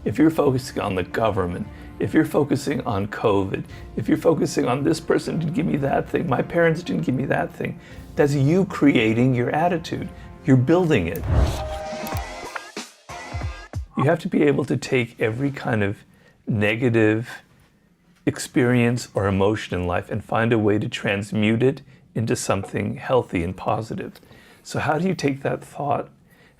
if you're focusing on the government, if you're focusing on COVID, if you're focusing on this person didn't give me that thing, my parents didn't give me that thing, that's you creating your attitude. You're building it. You have to be able to take every kind of negative experience or emotion in life and find a way to transmute it into something healthy and positive. So how do you take that thought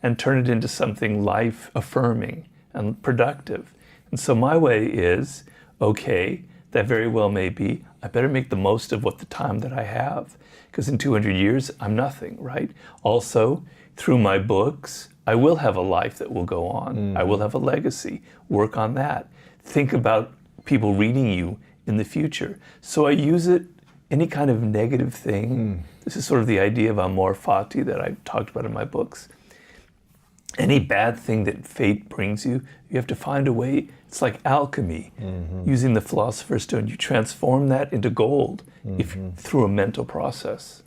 and turn it into something life-affirming and productive? And so my way is, okay, that very well may be, I better make the most of what the time that I have, because in 200 years, I'm nothing, right? Also, through my books, I will have a life that will go on. I will have a legacy. Work on that. Think about people reading you in the future. So I use it, any kind of negative thing. This is sort of the idea of amor fati that I talked about in my books. Any bad thing that fate brings you, you have to find a way. It's like alchemy, using the philosopher's stone. You transform that into gold through a mental process.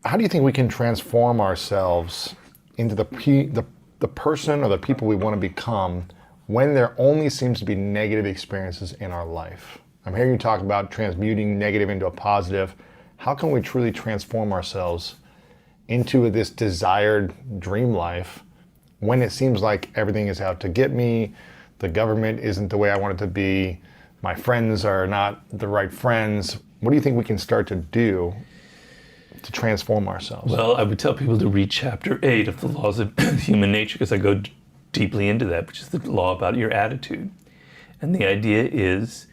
How do you think we can transform ourselves into the person or the people we want to become when there only seems to be negative experiences in our life? I'm hearing you talk about transmuting negative into a positive. How can we truly transform ourselves into this desired dream life when it seems like everything is out to get me, the government isn't the way I want it to be, my friends are not the right friends? What do you think we can start to do to transform ourselves? Well, I would tell people to read chapter 8 of the Laws of Human Nature, because I go deeply into that, which is the law about your attitude. And the idea is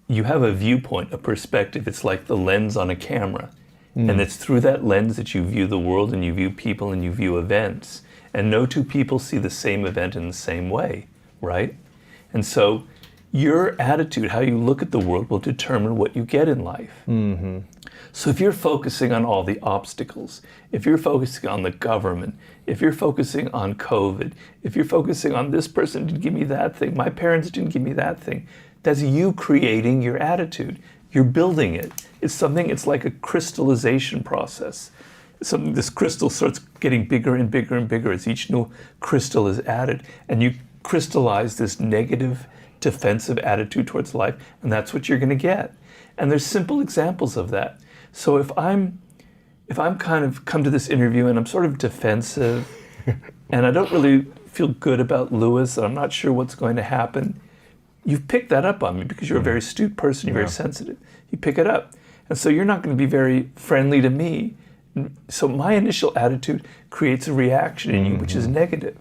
you have a viewpoint, a perspective. It's like the lens on a camera. And it's through that lens that you view the world and you view people and you view events. And no two people see the same event in the same way, right? And so your attitude, how you look at the world, will determine what you get in life. So if you're focusing on all the obstacles, if you're focusing on the government, if you're focusing on COVID, if you're focusing on this person didn't give me that thing, my parents didn't give me that thing, that's you creating your attitude. You're building it. It's like a crystallization process. This crystal starts getting bigger and bigger and bigger as each new crystal is added, and you crystallize this negative, defensive attitude towards life, and that's what you're going to get. And there's simple examples of that. So if I'm kind of come to this interview and I'm sort of defensive, and I don't really feel good about Lewis, and I'm not sure what's going to happen, you've picked that up on me because you're a very astute person, you're very sensitive. You pick it up. And so you're not going to be very friendly to me. So my initial attitude creates a reaction in you, which is negative.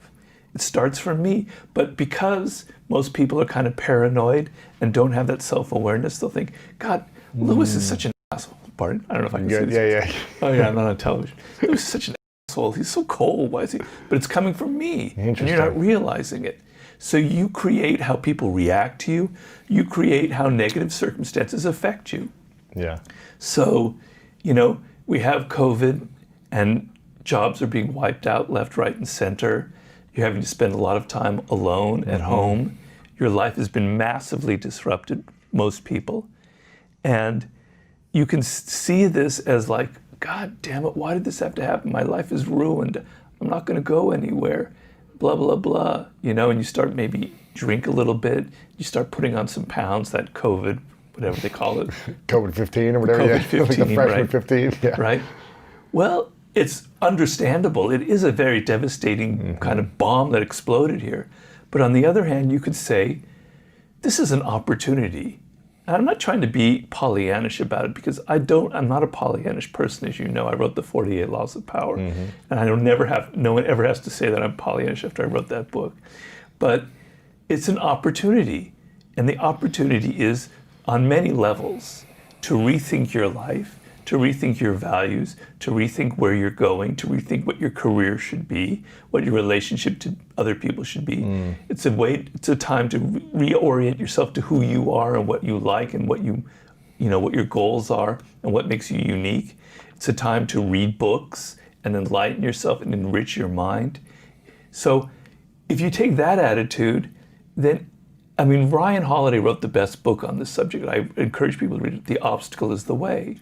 It starts from me. But because most people are kind of paranoid and don't have that self-awareness, they'll think, God, Lewis is such an asshole. Pardon? I don't know if I can say this. Oh yeah, I'm not on television. Lewis is such an asshole. He's so cold. Why is he? But it's coming from me. And you're not realizing it. So you create how people react to you. You create how negative circumstances affect you. Yeah. So, we have COVID and jobs are being wiped out left, right, and center. You're having to spend a lot of time alone at home. Your life has been massively disrupted, most people. And you can see this as like, God damn it, why did this have to happen? My life is ruined. I'm not going to go anywhere. Blah, blah, blah. And you start maybe drink a little bit. You start putting on some pounds, that COVID, whatever they call it. COVID-15 or whatever. COVID-15, like the freshman right. 15. Yeah. Right. Well, it's understandable. It is a very devastating kind of bomb that exploded here. But on the other hand, you could say, this is an opportunity. And I'm not trying to be Pollyannish about it, because I'm not a Pollyannish person, as you know. I wrote the 48 Laws of Power. And no one ever has to say that I'm Pollyannish after I wrote that book. But it's an opportunity. And the opportunity is, on many levels, to rethink your life, to rethink your values, to rethink where you're going, to rethink what your career should be, what your relationship to other people should be. It's a time to reorient yourself to who you are and what you like and what what your goals are and what makes you unique. It's a time to read books and enlighten yourself and enrich your mind. So if you take that attitude, then Ryan Holiday wrote the best book on this subject. I encourage people to read it. The Obstacle is the Way.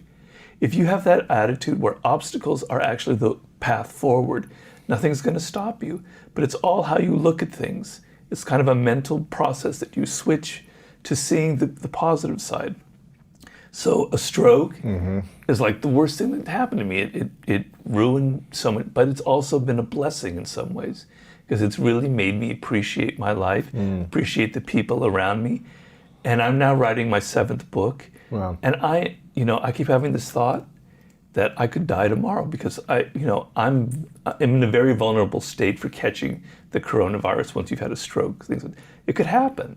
If you have that attitude where obstacles are actually the path forward, Nothing's going to stop you. But it's all how you look at things. It's kind of a mental process that you switch to seeing the positive side. So a stroke is like the worst thing that happened to me. It ruined so much, but it's also been a blessing in some ways, because it's really made me appreciate my life, appreciate the people around me. And I'm now writing my 7th book. Wow. And I keep having this thought that I could die tomorrow, because I'm in a very vulnerable state for catching the coronavirus once you've had a stroke. It could happen,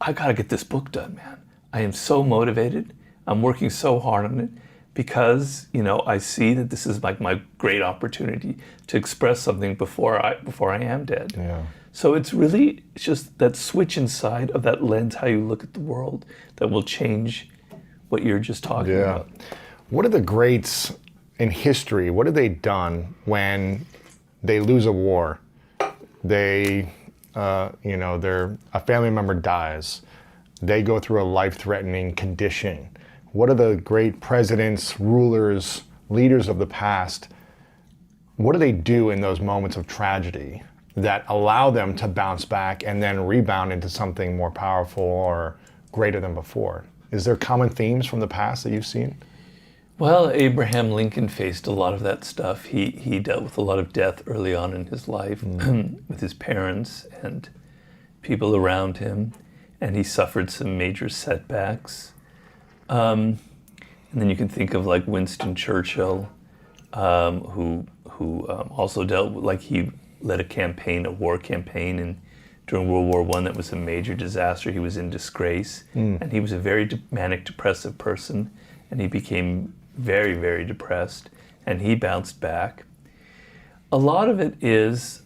I gotta get this book done, man. I am so motivated. I'm working so hard on it because, I see that this is like my great opportunity to express something before I am dead. Yeah. So it's just that switch inside of that lens, how you look at the world, that will change what you're just talking about. What are the greats in history? What have they done when they lose a war? A family member dies. They go through a life-threatening condition. What are the great presidents, rulers, leaders of the past? What do they do in those moments of tragedy that allow them to bounce back and then rebound into something more powerful or greater than before? Is there common themes from the past that you've seen? Well, Abraham Lincoln faced a lot of that stuff. He dealt with a lot of death early on in his life with his parents and people around him, and he suffered some major setbacks. And then you can think of like Winston Churchill, who also dealt with, he led a war campaign, and during World War I that was a major disaster. He was in disgrace, and he was a very manic depressive person, and he became very, very depressed, and he bounced back. A lot of it is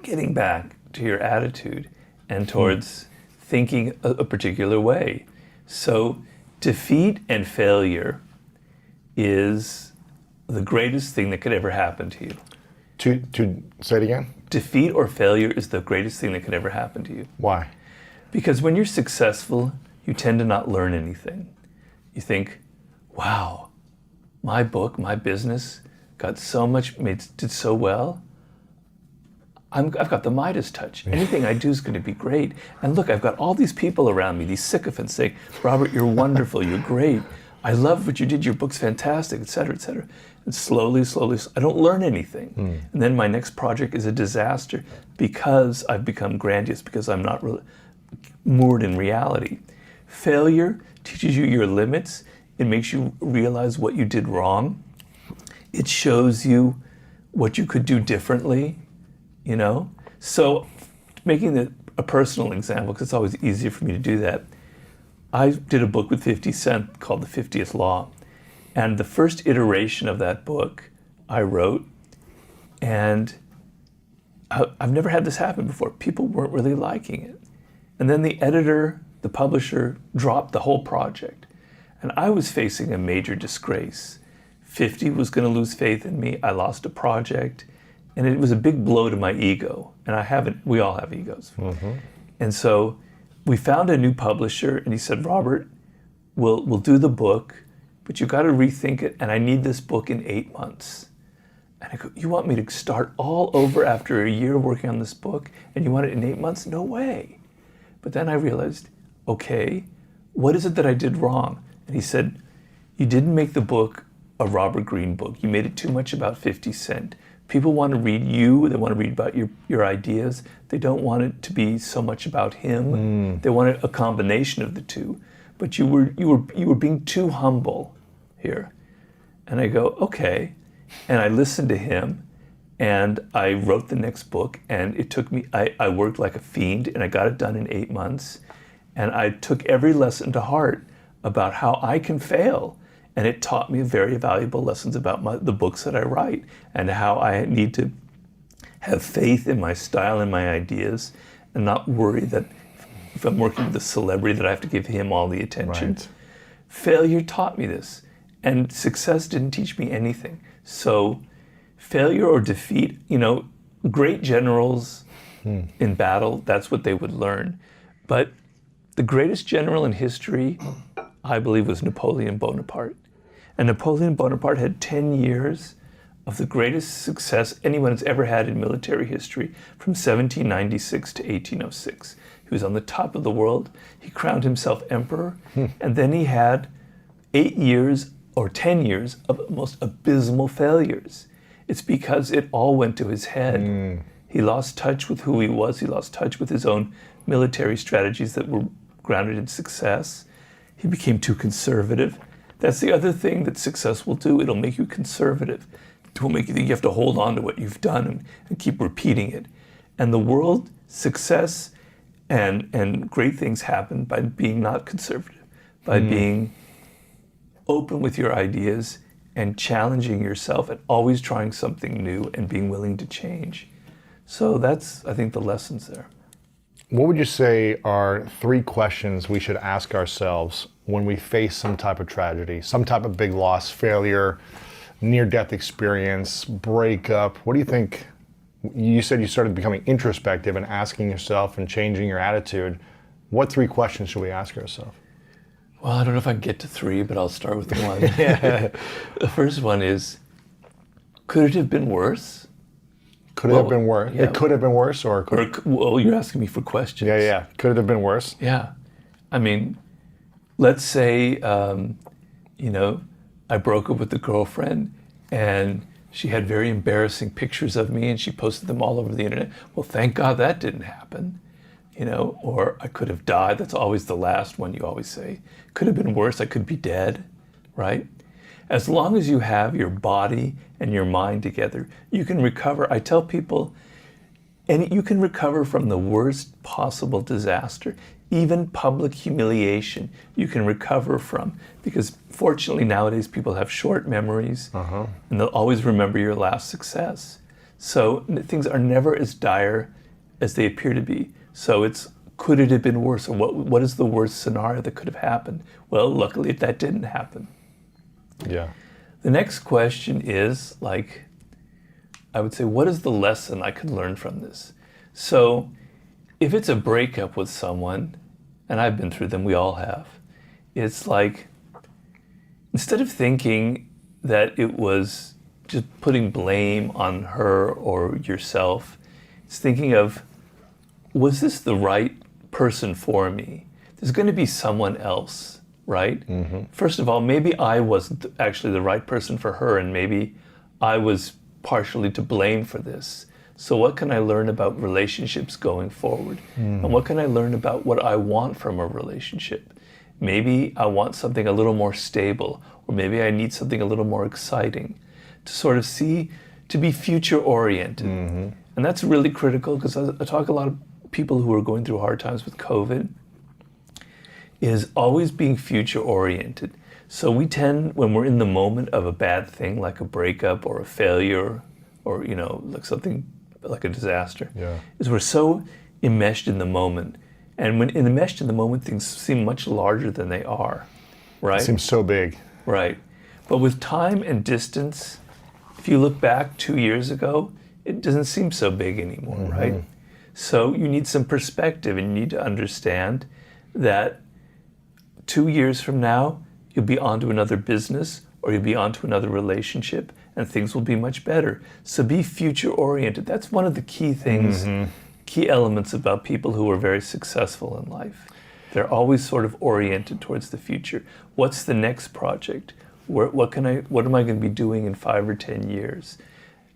getting back to your attitude and towards thinking a particular way. So defeat and failure is the greatest thing that could ever happen to you. To say it again? Defeat or failure is the greatest thing that could ever happen to you. Why? Because when you're successful, you tend to not learn anything. You think, wow, my book, my business got so much, did so well. I've got the Midas touch. Anything I do is going to be great. And look, I've got all these people around me, these sycophants saying, Robert, you're wonderful, you're great. I love what you did, your book's fantastic, et cetera, et cetera. And slowly, I don't learn anything. And then my next project is a disaster because I've become grandiose, because I'm not moored in reality. Failure teaches you your limits. It makes you realize what you did wrong. It shows you what you could do differently, So making a personal example, because it's always easier for me to do that, I did a book with 50 Cent called The 50th Law. And the first iteration of that book I wrote, and I've never had this happen before. People weren't really liking it. And then the editor, the publisher, dropped the whole project. And I was facing a major disgrace. 50 was going to lose faith in me. I lost a project. And it was a big blow to my ego. And we all have egos. And so we found a new publisher, and he said, Robert, we'll do the book, but you got to rethink it, and I need this book in 8 months. And I go, you want me to start all over after a year working on this book, and you want it in 8 months? No way. But then I realized, okay, what is it that I did wrong? And he said, you didn't make the book a Robert Greene book. You made it too much about 50 Cent. People want to read you. They want to read about your ideas. They don't want it to be so much about him. They want a combination of the two. But you were being too humble here. And I go, okay. And I listened to him, and I wrote the next book, and it took me, I worked like a fiend, and I got it done in 8 months. And I took every lesson to heart about how I can fail. And it taught me very valuable lessons about the books that I write, and how I need to have faith in my style and my ideas, and not worry that if I'm working with a celebrity that I have to give him all the attention. Right. Failure taught me this, and success didn't teach me anything. So failure or defeat, great generals in battle, that's what they would learn. But the greatest general in history, I believe, was Napoleon Bonaparte. And Napoleon Bonaparte had 10 years of the greatest success anyone has ever had in military history from 1796 to 1806. He was on the top of the world. He crowned himself emperor. And then he had 8 years or 10 years of most abysmal failures. It's because it all went to his head. He lost touch with who he was. He lost touch with his own military strategies that were grounded in success. He became too conservative. That's the other thing that success will do. It'll make you conservative. It will make you think you have to hold on to what you've done and keep repeating it. And the world, success and great things happen by being not conservative, by being open with your ideas and challenging yourself and always trying something new and being willing to change. So that's, I think, the lessons there. What would you say are 3 questions we should ask ourselves when we face some type of tragedy, some type of big loss, failure, near-death experience, breakup? What do you think? You said you started becoming introspective and asking yourself and changing your attitude. What 3 questions should we ask ourselves? Well, I don't know if I can get to 3, but I'll start with 1. The first one is, could it have been worse? Could it have been worse? Yeah. It could have been worse, or Well, you're asking me for questions. Yeah. Could it have been worse? Yeah. I mean, let's say, I broke up with a girlfriend and she had very embarrassing pictures of me and she posted them all over the internet. Well, thank God that didn't happen, or I could have died. That's always the last one you always say. Could have been worse. I could be dead, right? As long as you have your body and your mind together, you can recover. I tell people, and you can recover from the worst possible disaster, even public humiliation, you can recover from. Because fortunately nowadays people have short memories and they'll always remember your last success. So things are never as dire as they appear to be. So it's, could it have been worse? Or what is the worst scenario that could have happened? Well, luckily that didn't happen. Yeah. The next question is, I would say, what is the lesson I could learn from this? So if it's a breakup with someone, and I've been through them, we all have, it's like, instead of thinking that it was just putting blame on her or yourself, it's thinking of, was this the right person for me? There's going to be someone else, right? First of all, maybe I wasn't actually the right person for her, and maybe I was partially to blame for this. So what can I learn about relationships going forward? And what can I learn about what I want from a relationship? Maybe I want something a little more stable, or maybe I need something a little more exciting to sort of see, to be future oriented. And that's really critical, because I talk a lot of people who are going through hard times with COVID, is always being future oriented. So we tend, when we're in the moment of a bad thing, like a breakup or a failure, or like something like a disaster, is we're so enmeshed in the moment. And when enmeshed in the moment, things seem much larger than they are, right? It seems so big. Right. But with time and distance, if you look back 2 years ago, it doesn't seem so big anymore, right? So you need some perspective, and you need to understand that 2 years from now, you'll be onto another business, or you'll be onto another relationship, and things will be much better. So be future oriented. That's one of the key things, key elements about people who are very successful in life. They're always sort of oriented towards the future. What's the next project? What am I going to be doing in 5 or 10 years?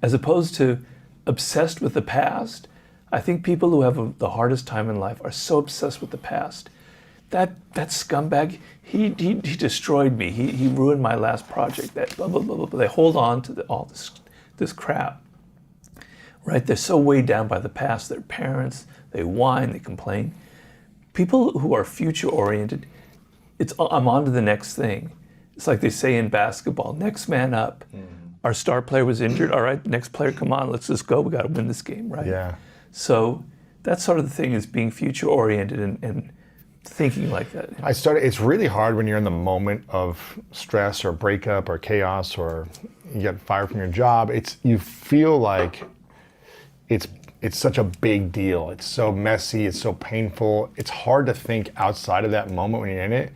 As opposed to obsessed with the past. I think people who have the hardest time in life are so obsessed with the past. That scumbag, he destroyed me. He ruined my last project. That blah, blah, blah, blah. They hold on to all this crap, right? They're so weighed down by the past. Their parents, they whine, they complain. People who are future oriented, I'm on to the next thing. It's like they say in basketball, next man up. Our star player was injured. All right, next player, come on, let's just go. We got to win this game, right? Yeah. So that's sort of the thing, is being future oriented and thinking like that. It's really hard when you're in the moment of stress or breakup or chaos, or you get fired from your job. You feel like it's such a big deal. It's so messy, it's so painful. It's hard to think outside of that moment when you're in it.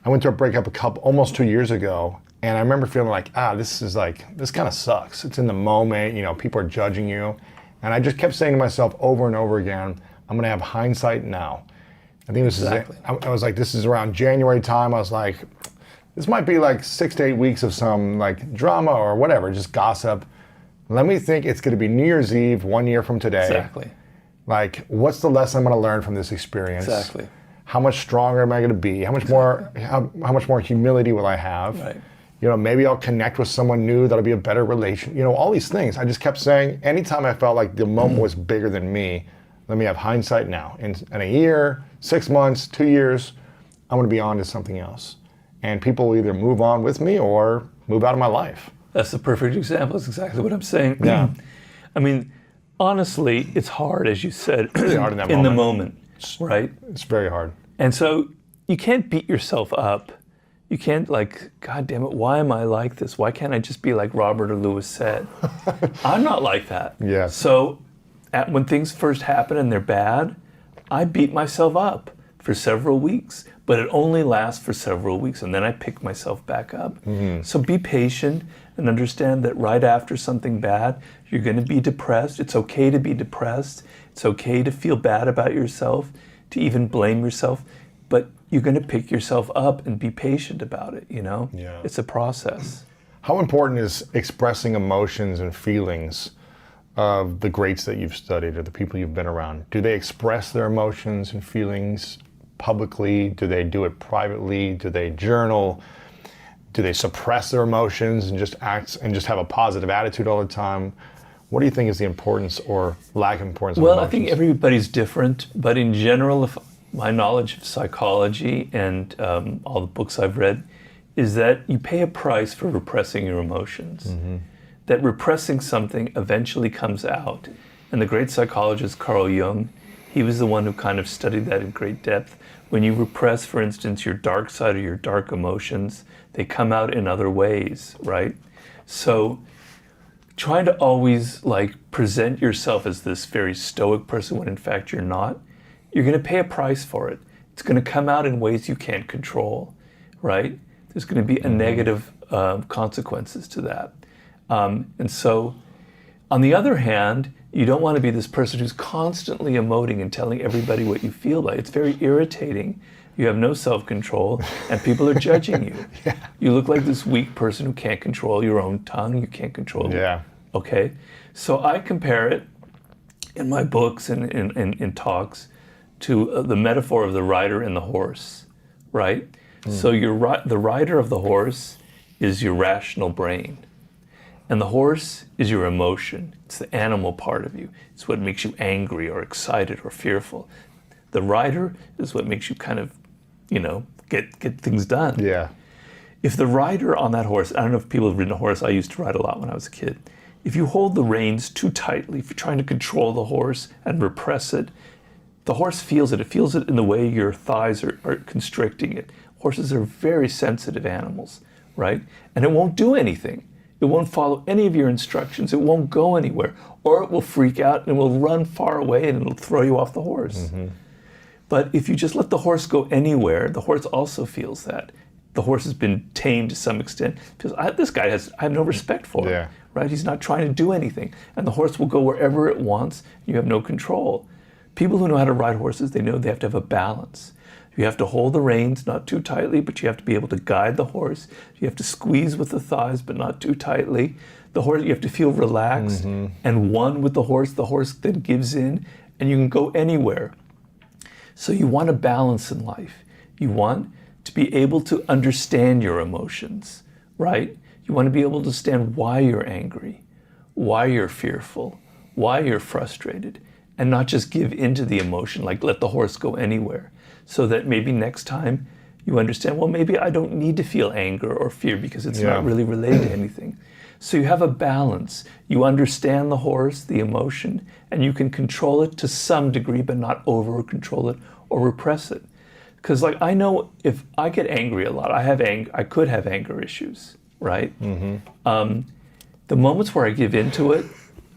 I went through a breakup almost 2 years ago, And I remember feeling like, this kind of sucks. It's in the moment, people are judging you. And I just kept saying to myself over and over again, I'm going to have hindsight now. I think Exactly. I was like, this is around January time. I was like, this might be like 6 to 8 weeks of some like drama or whatever, just gossip. Let me think it's going to be New Year's Eve 1 year from today. Exactly. Like, what's the lesson I'm going to learn from this experience? Exactly. How much stronger am I going to be? How much more humility will I have? Right. Maybe I'll connect with someone new that'll be a better relation. All these things. I just kept saying, anytime I felt like the moment was bigger than me, let me have hindsight now. In a year, 6 months, 2 years, I'm going to be on to something else. And people will either move on with me or move out of my life. That's the perfect example. That's exactly what I'm saying. Yeah. I mean, honestly, it's hard, as you said, It's hard in the moment, right? It's very hard. And so you can't beat yourself up. You can't God damn it, why am I like this? Why can't I just be like Robert or Lewis said? I'm not like that. Yeah. So when things first happen and they're bad, I beat myself up for several weeks, but it only lasts for several weeks, and then I pick myself back up. Mm-hmm. So be patient and understand that right after something bad, you're going to be depressed. It's okay to be depressed. It's okay to feel bad about yourself, to even blame yourself, but you're going to pick yourself up and be patient about it, Yeah. It's a process. How important is expressing emotions and feelings of the greats that you've studied or the people you've been around? Do they express their emotions and feelings publicly? Do they do it privately? Do they journal? Do they suppress their emotions and just act and just have a positive attitude all the time? What do you think is the importance or lack of importance of emotions? I think everybody's different, but in general, if my knowledge of psychology and all the books I've read is that you pay a price for repressing your emotions. Mm-hmm. That repressing something eventually comes out. And the great psychologist Carl Jung, he was the one who kind of studied that in great depth. When you repress, for instance, your dark side or your dark emotions, they come out in other ways, right? So trying to always present yourself as this very stoic person when in fact you're not, you're going to pay a price for it. It's going to come out in ways you can't control, right? There's going to be a negative consequences to that. And so, on the other hand, you don't want to be this person who's constantly emoting and telling everybody what you feel like. It's very irritating. You have no self-control, and people are judging you. Yeah. You look like this weak person who can't control your own tongue. You can't control it. Yeah. Okay? So I compare it in my books and in talks to the metaphor of the rider and the horse, right? So the rider of the horse is your rational brain. And the horse is your emotion. It's the animal part of you. It's what makes you angry or excited or fearful. The rider is what makes you kind of, get things done. Yeah. If the rider on that horse, I don't know if people have ridden a horse, I used to ride a lot when I was a kid. If you hold the reins too tightly, if you're trying to control the horse and repress it, the horse feels it. It feels it in the way your thighs are constricting it. Horses are very sensitive animals, right? And it won't do anything. It won't follow any of your instructions. It won't go anywhere. Or it will freak out and it will run far away and it'll throw you off the horse. Mm-hmm. But if you just let the horse go anywhere, the horse also feels that. The horse has been tamed to some extent. Because this guy I have no respect for him, right? He's not trying to do anything. And the horse will go wherever it wants. You have no control. People who know how to ride horses, they know they have to have a balance. You have to hold the reins, not too tightly, but you have to be able to guide the horse. You have to squeeze with the thighs, but not too tightly. The horse, you have to feel relaxed and one with the horse. The horse then gives in, and you can go anywhere. So you want a balance in life. You want to be able to understand your emotions, right? You want to be able to understand why you're angry, why you're fearful, why you're frustrated, and not just give into the emotion, like let the horse go anywhere. So that maybe next time you understand, well, maybe I don't need to feel anger or fear because it's not really related to anything. So you have a balance. You understand the horse, the emotion, and you can control it to some degree, but not over control it or repress it. Because I know if I get angry a lot, I could have anger issues, right? Mm-hmm. The moments where I give into it,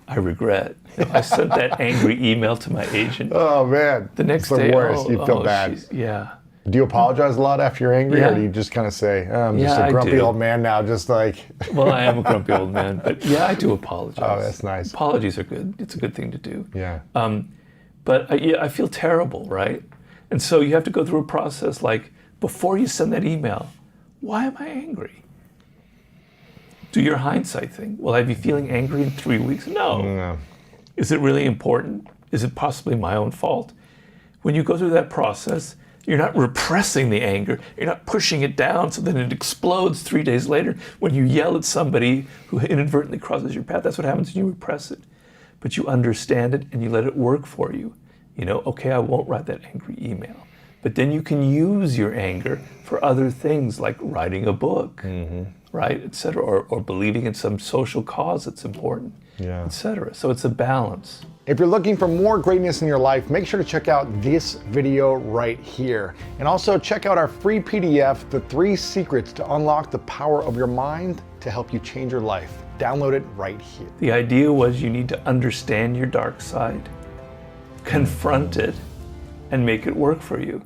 I regret. I sent that angry email to my agent. Oh man, the next it's the day, worst. You feel bad. Yeah. Do you apologize a lot after you're angry, Yeah. or do you just kind of say, oh, I'm just Yeah, a I grumpy do. old man now, just like... Well, I am a grumpy old man, but yeah, I do apologize. Oh, that's nice. Apologies are good. It's a good thing to do. Yeah. But I feel terrible, right? And so you have to go through a process like, before you send that email, why am I angry? Do your hindsight thing. Will I be feeling angry in 3 weeks? No. No. Is it really important? Is it possibly my own fault? When you go through that process, you're not repressing the anger. You're not pushing it down so that it explodes 3 days later when you yell at somebody who inadvertently crosses your path. That's what happens when you repress it. But you understand it and you let it work for you. You know, okay, I won't write that angry email. But then you can use your anger for other things like writing a book, right, et cetera, or believing in some social cause that's important, Yeah. et cetera. So it's a balance. If you're looking for more greatness in your life, make sure to check out this video right here. And also check out our free PDF, The 3 Secrets to Unlock the Power of Your Mind to help you change your life. Download it right here. The idea was you need to understand your dark side, confront it, and make it work for you.